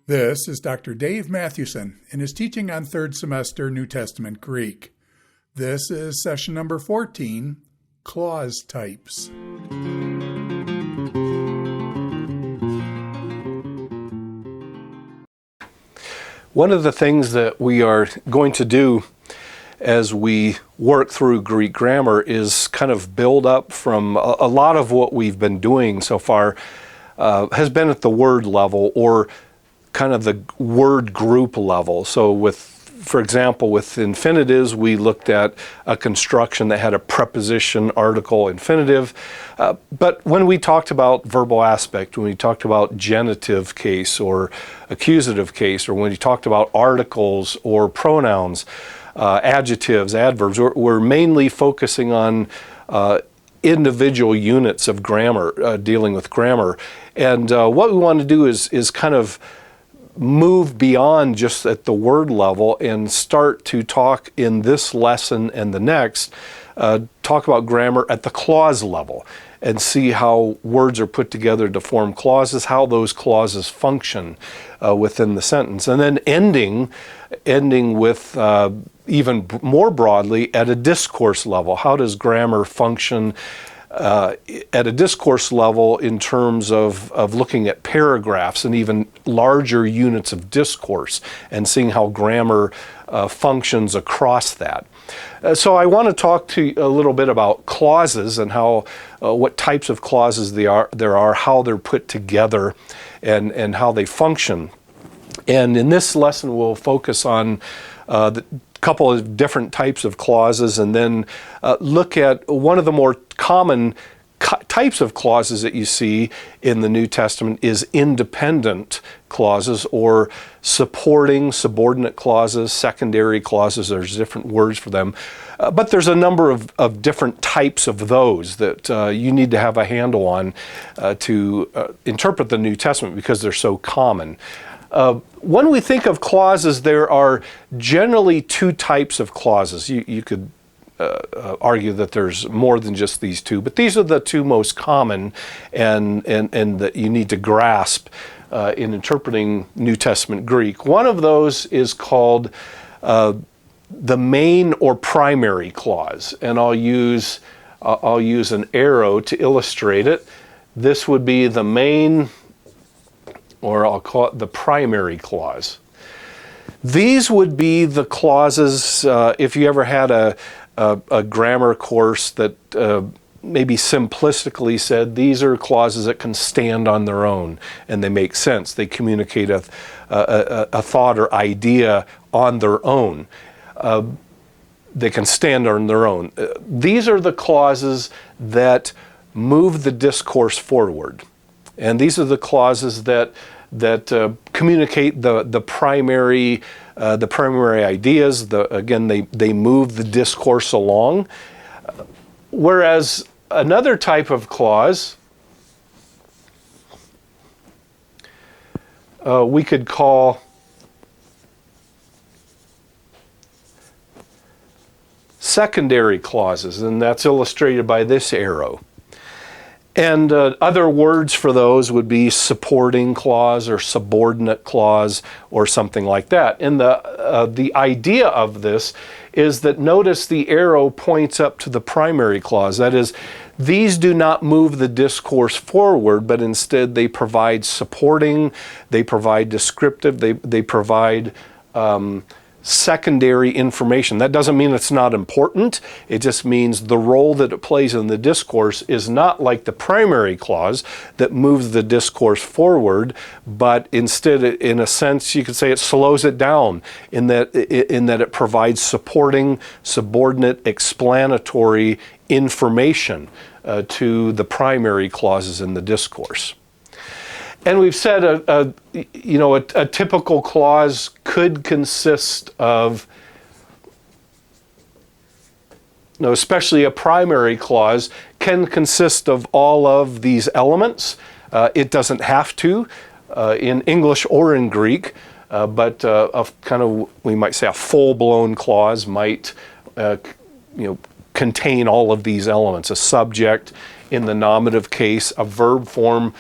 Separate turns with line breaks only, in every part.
This is Dr. Dave Mathewson in his teaching on third semester New Testament Greek. This is session number 14, Clause Types.
One of the things that we are going to do as we work through Greek grammar is kind of build up from a lot of what we've been doing so far has been at the word level or kind of the word group level. So for example, with infinitives, we looked at a construction that had a preposition, article, infinitive. But when we talked about verbal aspect, when we talked about genitive case or accusative case, or when we talked about articles or pronouns, adjectives, adverbs, we're mainly focusing on individual units of grammar, dealing with grammar. And what we want to do is kind of move beyond just at the word level and start to talk in this lesson and the next, talk about grammar at the clause level and see how words are put together to form clauses, how those clauses function within the sentence, and then ending with even more broadly at a discourse level. How does grammar function at a discourse level in terms of looking at paragraphs and even larger units of discourse and seeing how grammar functions across that. So I want to talk to you a little bit about clauses and how what types of clauses there are, how they're put together, and how they function. And in this lesson we'll focus on the couple of different types of clauses, and then look at one of the more common types of clauses that you see in the New Testament is independent clauses or supporting, subordinate clauses, secondary clauses. There's different words for them. But there's a number of different types of those that you need to have a handle on to interpret the New Testament because they're so common. When we think of clauses, there are generally two types of clauses. You could argue that there's more than just these two, but these are the two most common and that you need to grasp in interpreting New Testament Greek. One of those is called the main or primary clause, and I'll use an arrow to illustrate it. This would be the main, or I'll call it the primary clause. These would be the clauses, if you ever had a grammar course that maybe simplistically said, these are clauses that can stand on their own and they make sense. They communicate a thought or idea on their own. They can stand on their own. These are the clauses that move the discourse forward. And these are the clauses that communicate the primary ideas. Again, they move the discourse along. Whereas another type of clause we could call secondary clauses, and that's illustrated by this arrow. And other words for those would be supporting clause or subordinate clause or something like that. And the idea of this is that notice the arrow points up to the primary clause. That is, these do not move the discourse forward, but instead they provide supporting, they provide descriptive, they provide secondary information. That doesn't mean it's not important. It just means the role that it plays in the discourse is not like the primary clause that moves the discourse forward, but instead, in a sense, you could say it slows it down in that it provides supporting, subordinate, explanatory information to the primary clauses in the discourse. And we've said a typical clause could consist of, especially a primary clause, can consist of all of these elements. It doesn't have to in English or in Greek, but we might say a full-blown clause might contain all of these elements: a subject, in the nominative case, a verb form.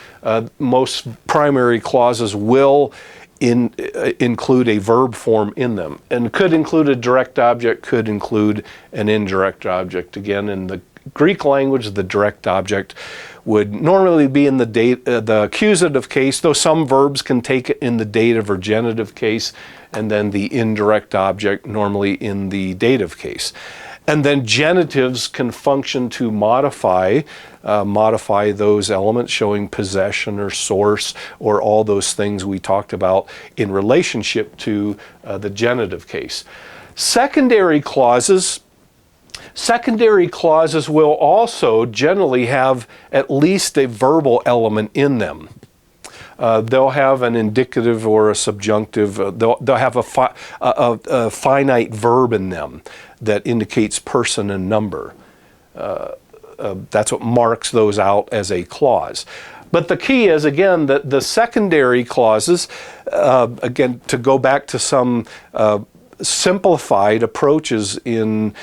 Most primary clauses will include a verb form in them, and could include a direct object, could include an indirect object. Again, in the Greek language, the direct object would normally be in the accusative case, though some verbs can take it in the dative or genitive case, and then the indirect object normally in the dative case. And then genitives can function to modify those elements, showing possession or source or all those things we talked about in relationship to the genitive case. Secondary clauses will also generally have at least a verbal element in them. They'll have an indicative or a subjunctive. They'll have a finite verb in them that indicates person and number. That's what marks those out as a clause. But the key is, again, that the secondary clauses, again, to go back to some simplified approaches in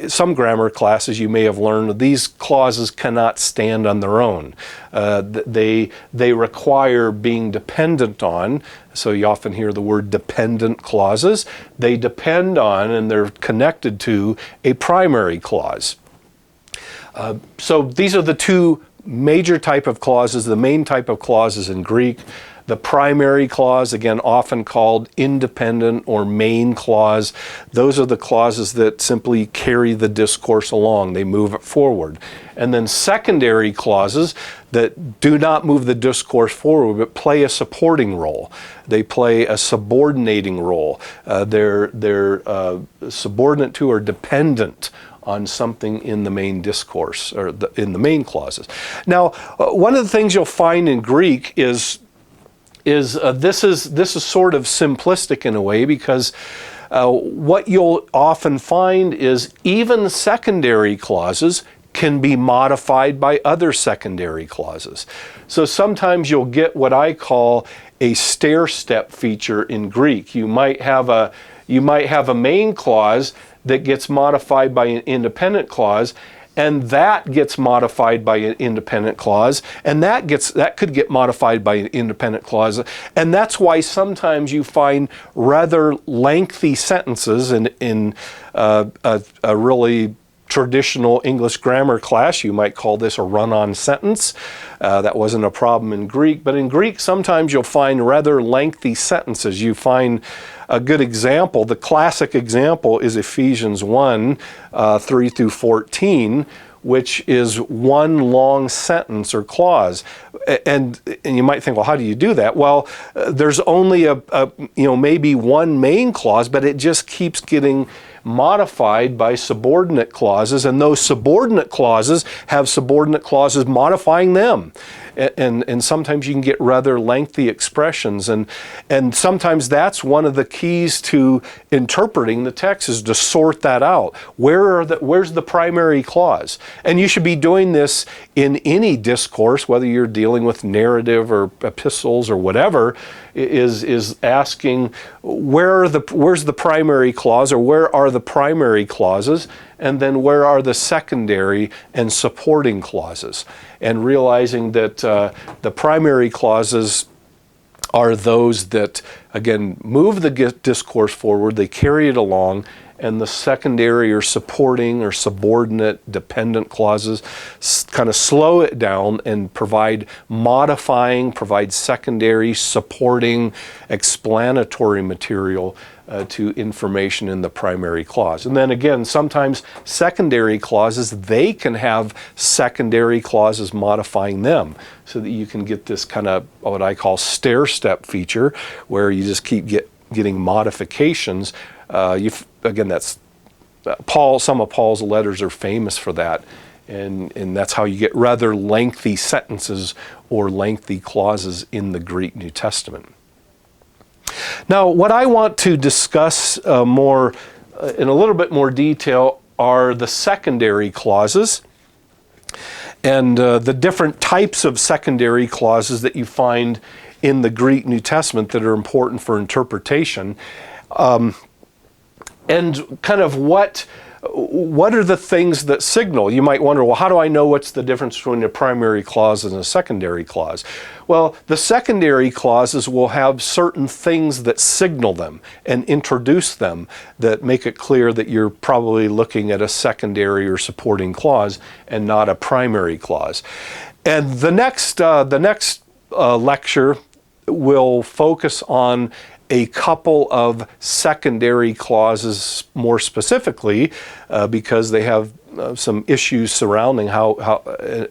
some grammar classes, you may have learned these clauses cannot stand on their own. They require being dependent on, so you often hear the word dependent clauses. They depend on and they're connected to a primary clause. So these are the two major type of clauses, the main type of clauses in Greek. The primary clause, again, often called independent or main clause, those are the clauses that simply carry the discourse along. They move it forward. And then secondary clauses that do not move the discourse forward, but play a supporting role. They play a subordinating role. They're subordinate to or dependent on something in the main discourse, or in the main clauses. Now, one of the things you'll find in Greek is this is sort of simplistic in a way, because what you'll often find is even secondary clauses can be modified by other secondary clauses. So sometimes you'll get what I call a stair-step feature in Greek. You might have a main clause that gets modified by an independent clause, and that gets modified by an independent clause, and that could get modified by an independent clause. And that's why sometimes you find rather lengthy sentences in a really traditional English grammar class. You might call this a run-on sentence. That wasn't a problem in Greek, but in Greek sometimes you'll find rather lengthy sentences. You find a good example, the classic example is Ephesians 1, 3 through 14, which is one long sentence or clause. And you might think, well, how do you do that? Well, there's only maybe one main clause, but it just keeps getting modified by subordinate clauses, and those subordinate clauses have subordinate clauses modifying them. And sometimes you can get rather lengthy expressions, and sometimes that's one of the keys to interpreting the text, is to sort that out. Where's the primary clause? And you should be doing this in any discourse, whether you're dealing with narrative or epistles or whatever, is asking where's the primary clause, or where are the primary clauses, and then where are the secondary and supporting clauses, and realizing that the primary clauses are those that, again, move the discourse forward, they carry it along, and the secondary or supporting or subordinate dependent clauses kind of slow it down and provide secondary, supporting, explanatory material to information in the primary clause. And then again, sometimes secondary clauses, they can have secondary clauses modifying them, so that you can get this kind of what I call stair-step feature, where you just keep getting modifications. Again, that's some of Paul's letters are famous for that, and that's how you get rather lengthy sentences or lengthy clauses in the Greek New Testament. Now, what I want to discuss more in a little bit more detail are the secondary clauses, and the different types of secondary clauses that you find in the Greek New Testament that are important for interpretation. And kind of what what are the things that signal? You might wonder, well, how do I know what's the difference between a primary clause and a secondary clause? Well, the secondary clauses will have certain things that signal them and introduce them that make it clear that you're probably looking at a secondary or supporting clause and not a primary clause. And the next lecture will focus on a couple of secondary clauses more specifically because they have some issues surrounding how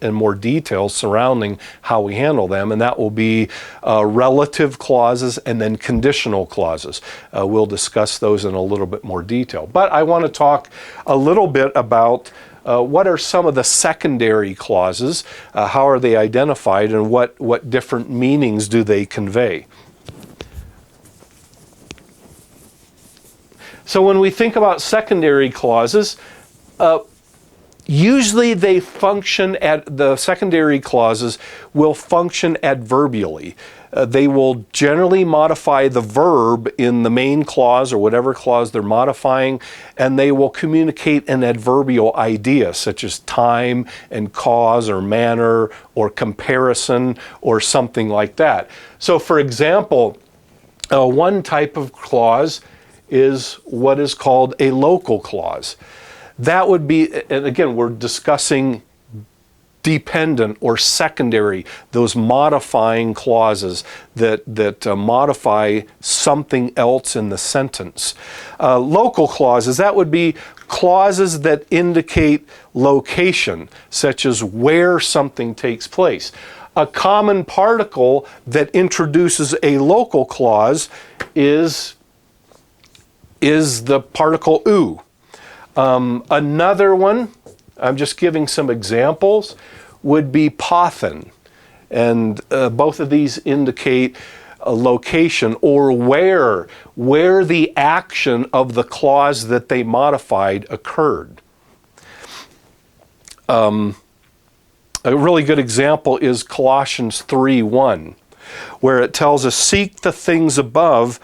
and more details surrounding how we handle them, and that will be relative clauses and then conditional clauses. We'll discuss those in a little bit more detail. But I want to talk a little bit about what are some of the secondary clauses, how are they identified, and what different meanings do they convey. So when we think about secondary clauses, usually the secondary clauses will function adverbially. They will generally modify the verb in the main clause or whatever clause they're modifying, and they will communicate an adverbial idea such as time and cause or manner or comparison or something like that. So for example, one type of clause is what is called a local clause. That would be, and again, we're discussing dependent or secondary, those modifying clauses that modify something else in the sentence. Local clauses, that would be clauses that indicate location, such as where something takes place. A common particle that introduces a local clause is the particle "u." Another one, I'm just giving some examples, would be "pothen." And both of these indicate a location or where the action of the clause that they modified occurred. A really good example is Colossians 3:1, where it tells us, "Seek the things above."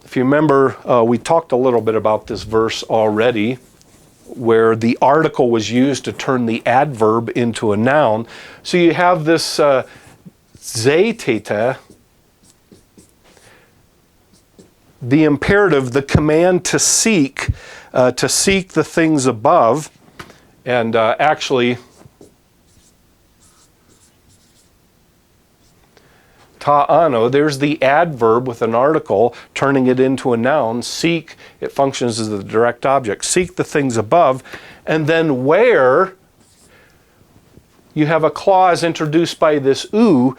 If you remember, we talked a little bit about this verse already, where the article was used to turn the adverb into a noun. So you have this zetete, the imperative, the command to seek the things above, and actually, ta'ano, there's the adverb with an article, turning it into a noun. Seek, it functions as the direct object. Seek the things above. And then where, you have a clause introduced by this "u,"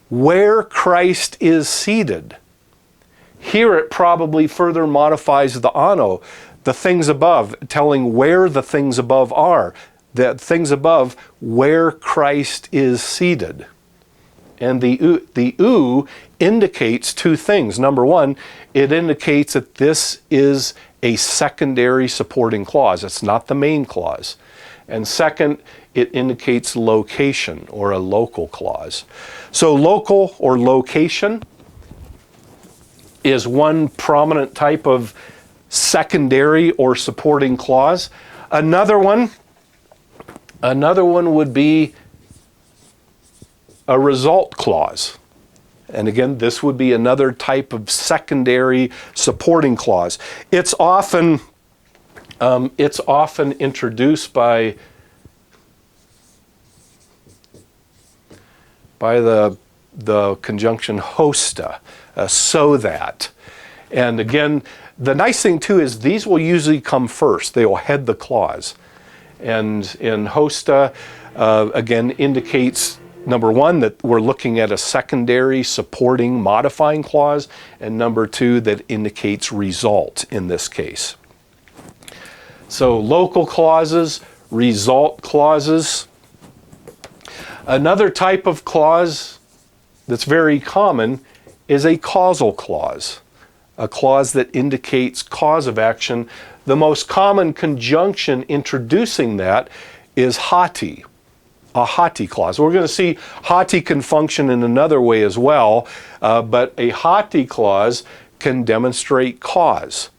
where Christ is seated. Here it probably further modifies the ano, the things above, telling where the things above are. The things above, where Christ is seated. And the "u" indicates two things. Number one, it indicates that this is a secondary supporting clause. It's not the main clause. And second, it indicates location or a local clause. So local or location is one prominent type of secondary or supporting clause. Another one would be a result clause. And again, this would be another type of secondary supporting clause. It's often introduced by the conjunction hosta, so that. And again, the nice thing too is these will usually come first. They will head the clause. And in hosta, again, indicates, number one, that we're looking at a secondary supporting modifying clause, and number two, that indicates result in this case. So local clauses, result clauses. Another type of clause that's very common is a causal clause, a clause that indicates cause of action. The most common conjunction introducing that is hati, a hati clause. We're going to see hati can function in another way as well, but a hati clause can demonstrate cause.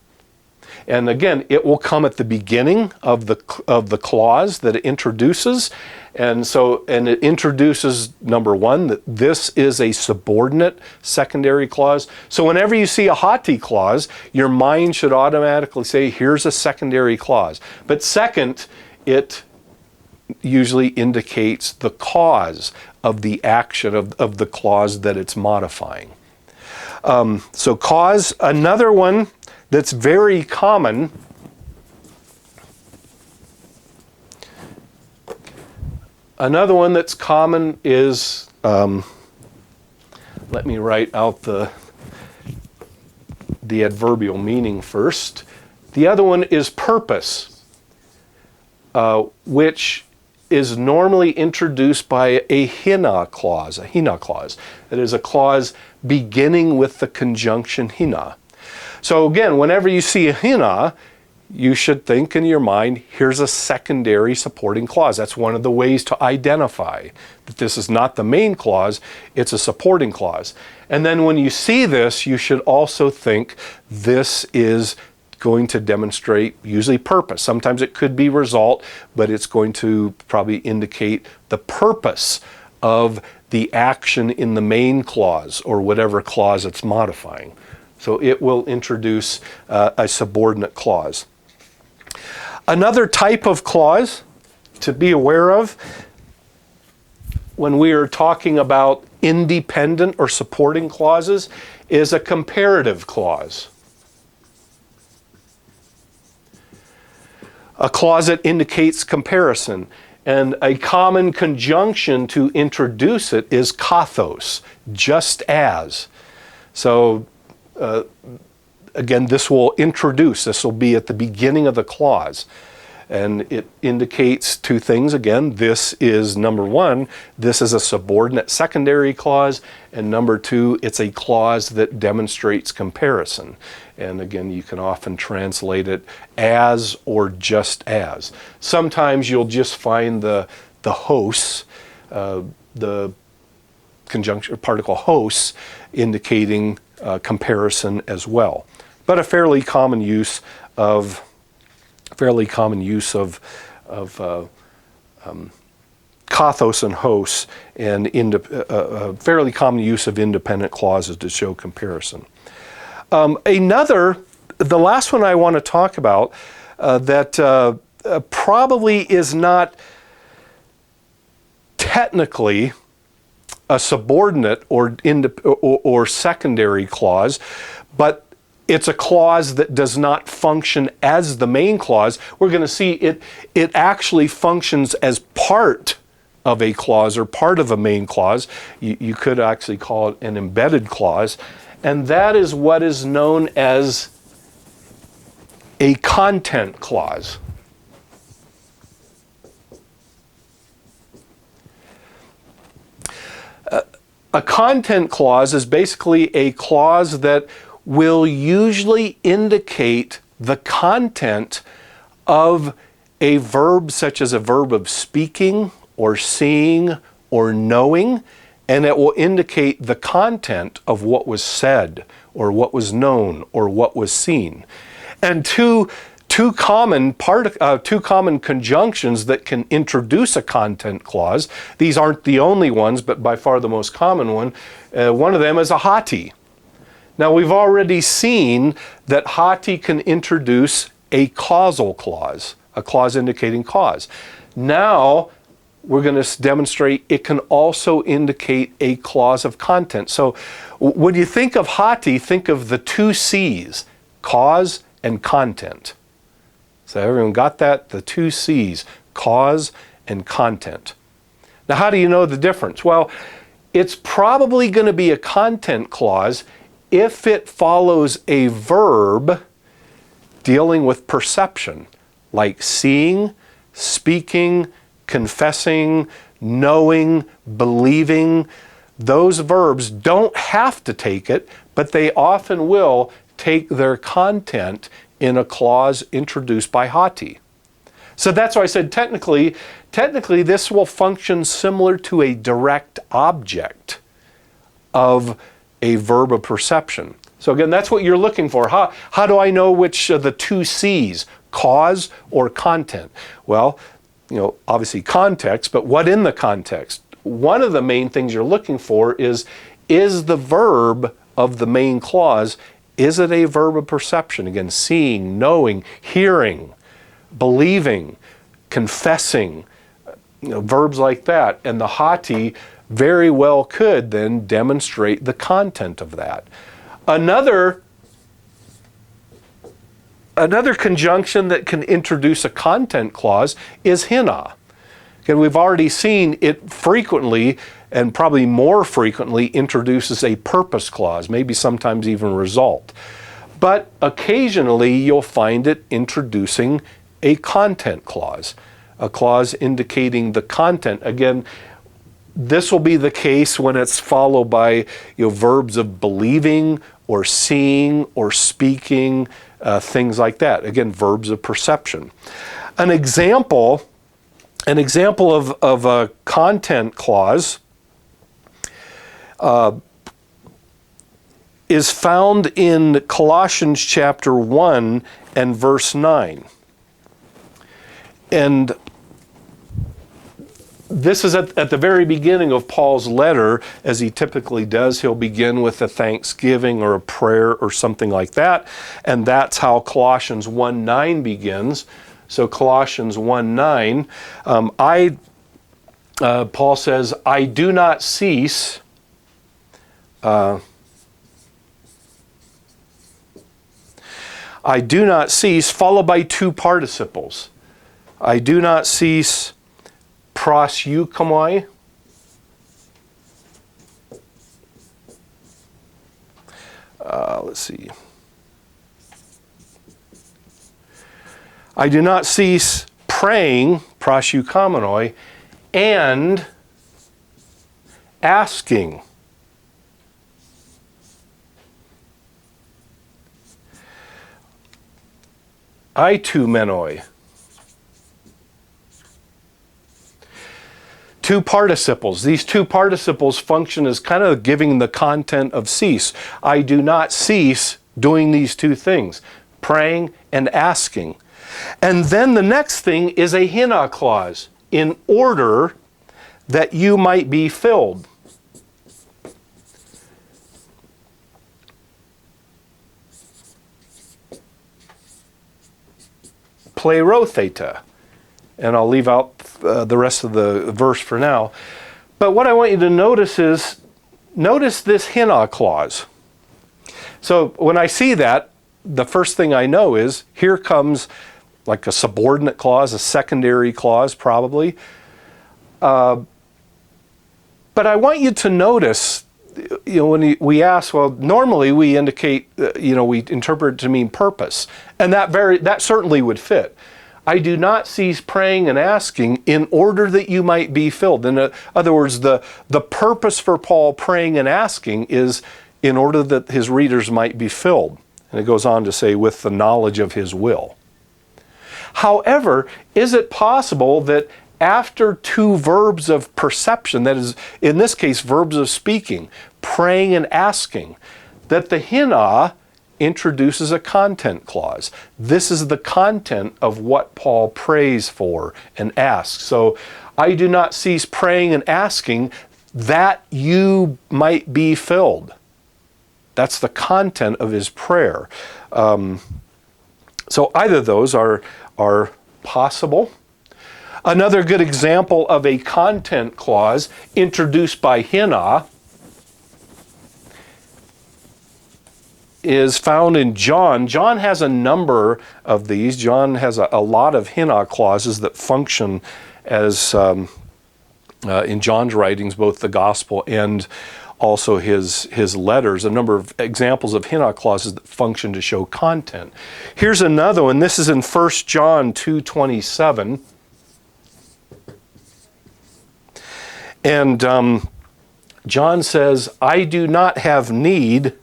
And again, it will come at the beginning of the clause that it introduces. And it introduces, number one, that this is a subordinate secondary clause. So whenever you see a hoti clause, your mind should automatically say, here's a secondary clause. But second, it usually indicates the cause of the action of the clause that it's modifying. So cause, another one that's very common. Another one that's common is, let me write out the adverbial meaning first. The other one is purpose, which is normally introduced by a hina clause, That is a clause beginning with the conjunction hina. So again, whenever you see a hina, you should think in your mind, here's a secondary supporting clause. That's one of the ways to identify that this is not the main clause, it's a supporting clause. And then when you see this, you should also think this is going to demonstrate usually purpose. Sometimes it could be result, but it's going to probably indicate the purpose of the action in the main clause or whatever clause it's modifying. So it will introduce a subordinate clause. Another type of clause to be aware of when we are talking about independent or supporting clauses is a comparative clause. A clause that indicates comparison. And a common conjunction to introduce it is kathos, just as. So again, this will be at the beginning of the clause. And it indicates two things. Again, this is, number one, this is a subordinate secondary clause. And number two, it's a clause that demonstrates comparison. And again, you can often translate it as or just as. Sometimes you'll just find the hos, the conjunction particle hos, indicating comparison as well. But a fairly common use of kathos and hos, and fairly common use of independent clauses to show comparison. The last one I want to talk about that probably is not technically a subordinate or secondary clause, but it's a clause that does not function as the main clause. We're going to see it actually functions as part of a clause or part of a main clause. You could actually call it an embedded clause. And that is what is known as a content clause. A content clause is basically a clause that will usually indicate the content of a verb, such as a verb of speaking or seeing or knowing, and it will indicate the content of what was said or what was known or what was seen. And two common conjunctions that can introduce a content clause, these aren't the only ones, but by far the most common one of them is a hoti. Now, we've already seen that hoti can introduce a causal clause, a clause indicating cause. Now, we're going to demonstrate it can also indicate a clause of content. So, when you think of hoti, think of the two C's, cause and content. So, everyone got that? The two C's, cause and content. Now, how do you know the difference? Well, it's probably going to be a content clause if it follows a verb dealing with perception, like seeing, speaking, confessing, knowing, believing. Those verbs don't have to take it, but they often will take their content in a clause introduced by hoti. So that's why I said technically this will function similar to a direct object of a verb of perception. So again, that's what you're looking for. How do I know which of the two C's, cause or content? Well, obviously context, but what in the context? One of the main things you're looking for is the verb of the main clause, is it a verb of perception? Again, seeing, knowing, hearing, believing, confessing, verbs like that. And the hati very well could then demonstrate the content of that. Another conjunction that can introduce a content clause is hina. Again, we've already seen it frequently, and probably more frequently, introduces a purpose clause, maybe sometimes even result. But occasionally you'll find it introducing a content clause, a clause indicating the content. Again, this will be the case when it's followed by verbs of believing or seeing or speaking, things like that. Again, verbs of perception. An example of a content clause is found in Colossians chapter 1 and verse 9. And this is at the very beginning of Paul's letter, as he typically does. He'll begin with a thanksgiving or a prayer or something like that. And that's how Colossians 1:9 begins. So Colossians 1:9, Paul says, I do not cease followed by two participles. I do not cease proseuchomai. Let's see. I do not cease praying, proseuchomenoi, and asking. Aitumenoi. Two participles. These two participles function as kind of giving the content of cease. I do not cease doing these two things, praying and asking. And then the next thing is a hina clause, in order that you might be filled. Pleirotheta. And I'll leave out the rest of the verse for now. But what I want you to notice is, notice this hina clause. So when I see that, the first thing I know is, here comes like a subordinate clause, a secondary clause probably. But I want you to notice, when we ask, well, normally we indicate, we interpret it to mean purpose. And that certainly would fit. I do not cease praying and asking in order that you might be filled. In other words, the purpose for Paul praying and asking is in order that his readers might be filled. And it goes on to say, with the knowledge of his will. However, is it possible that after two verbs of perception, that is, in this case, verbs of speaking, praying and asking, that the hina introduces a content clause? This is the content of what Paul prays for and asks. So, I do not cease praying and asking that you might be filled. That's the content of his prayer. So either of those are possible. Another good example of a content clause introduced by hina is found in John. John has a number of these. John has a lot of hina clauses that function as, in John's writings, both the gospel and also his letters, a number of examples of hina clauses that function to show content. Here's another one. This is in 1 John 2:27. And John says, I do not have need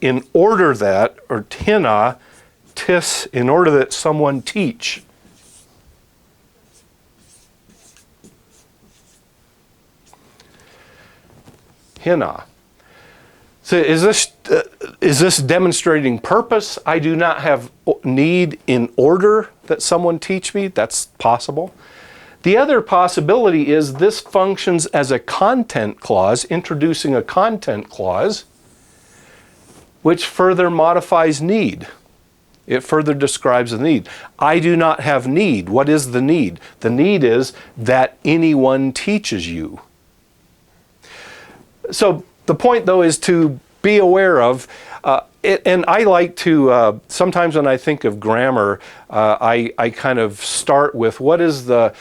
in order that, or hina, tis, in order that someone teach. hina. So is this demonstrating purpose? I do not have need in order that someone teach me. That's possible. The other possibility is this functions as a content clause, introducing a content clause, which further modifies need. It further describes the need. I do not have need. What is the need? The need is that anyone teaches you. So the point, though, is to be aware of, and I like to, sometimes when I think of grammar, I kind of start with what is the,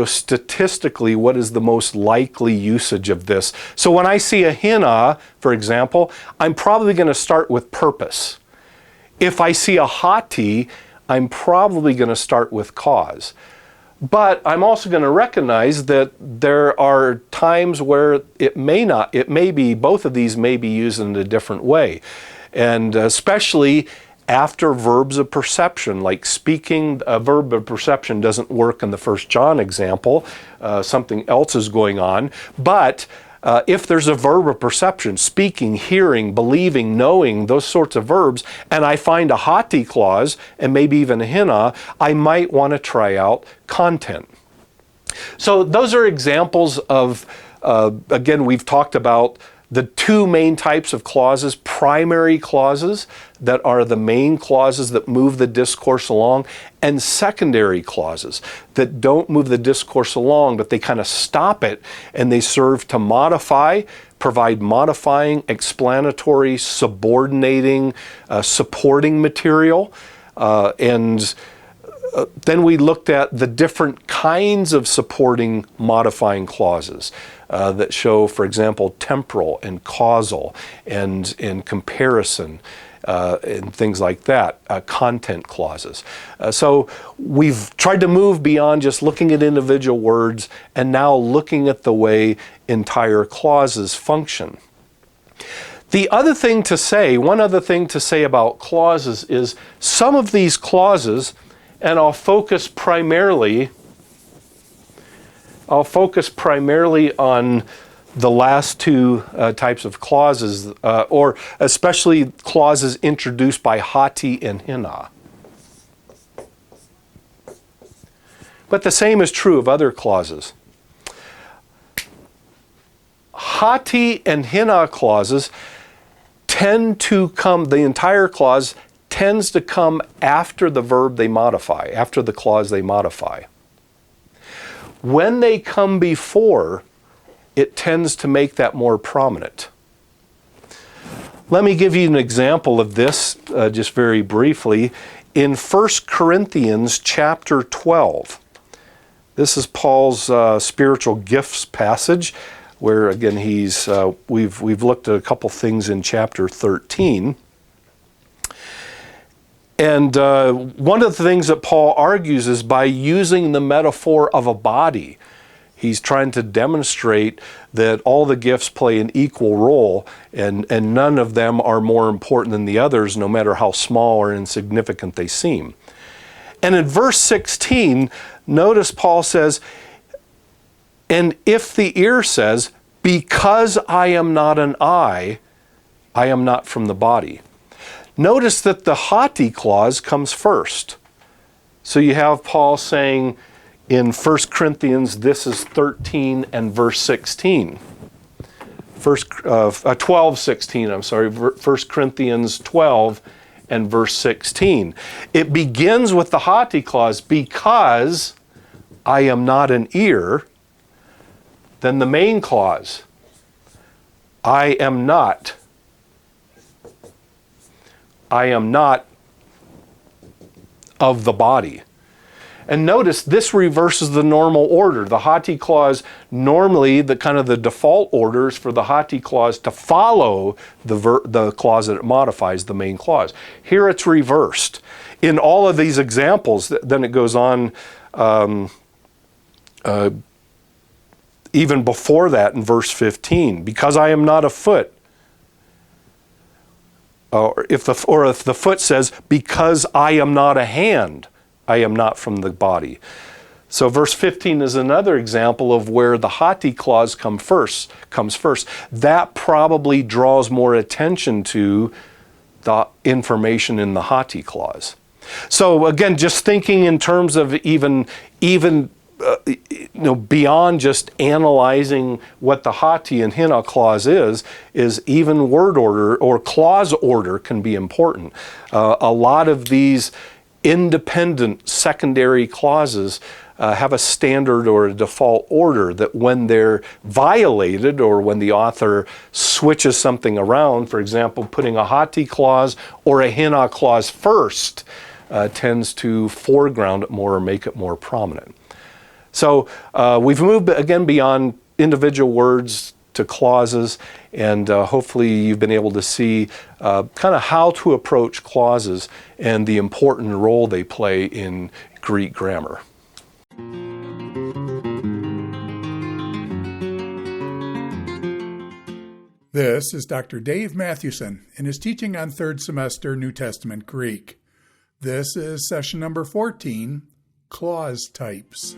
statistically, what is the most likely usage of this? So when I see a hina, for example, I'm probably going to start with purpose. If I see a hati, I'm probably going to start with cause. But I'm also going to recognize that there are times where it may be, both of these may be used in a different way. And especially after verbs of perception, like speaking, a verb of perception doesn't work in the 1 John example. Something else is going on. But if there's a verb of perception, speaking, hearing, believing, knowing, those sorts of verbs, and I find a hati clause, and maybe even a hina, I might want to try out content. So those are examples of, again, we've talked about the two main types of clauses: primary clauses that are the main clauses that move the discourse along, and secondary clauses that don't move the discourse along, but they kind of stop it and they serve to modify, provide modifying, explanatory, subordinating, supporting material. Then we looked at the different kinds of supporting, modifying clauses that show, for example, temporal and causal and comparison and things like that, content clauses. So we've tried to move beyond just looking at individual words and now looking at the way entire clauses function. The other thing to say, one other thing to say about clauses is some of these clauses, and I'll focus primarily on the last two types of clauses, or especially clauses introduced by hati and hina. But the same is true of other clauses. Hati and hina clauses tend to come, the entire clause tends to come after the verb they modify, after the clause they modify. When they come before, it tends to make that more prominent. Let me give you an example of this, just very briefly. In 1 Corinthians chapter 12, this is Paul's spiritual gifts passage, where again we've looked at a couple things in chapter 13. And one of the things that Paul argues is by using the metaphor of a body, he's trying to demonstrate that all the gifts play an equal role, and none of them are more important than the others, no matter how small or insignificant they seem. And in verse 16, notice Paul says, "And if the ear says, 'Because I am not an eye, I am not from the body.'" Notice that the hati clause comes first. So you have Paul saying in 1 Corinthians, this is 13 and verse 16. 12:16, I'm sorry, 1 Corinthians 12 and verse 16. It begins with the hati clause, "Because I am not an ear." Then the main clause, I am not of the body. And notice this reverses the normal order. The hati clause, normally the kind of the default order is for the hati clause to follow the clause that it modifies, the main clause. Here it's reversed. In all of these examples, then it goes on even before that in verse 15, "Because I am not a foot." Or if the foot says, "Because I am not a hand, I am not from the body." So verse 15 is another example of where the hoti clause comes first. That probably draws more attention to the information in the hoti clause. So again, just thinking in terms of even beyond just analyzing what the hoti and hina clause is even word order or clause order can be important. A lot of these independent secondary clauses have a standard or a default order that when they're violated or when the author switches something around, for example, putting a hoti clause or a hina clause first, tends to foreground it more or make it more prominent. So we've moved again beyond individual words to clauses, and hopefully you've been able to see kind of how to approach clauses and the important role they play in Greek grammar.
This is Dr. Dave Mathewson in his teaching on third semester New Testament Greek. This is session number 14, Clause Types.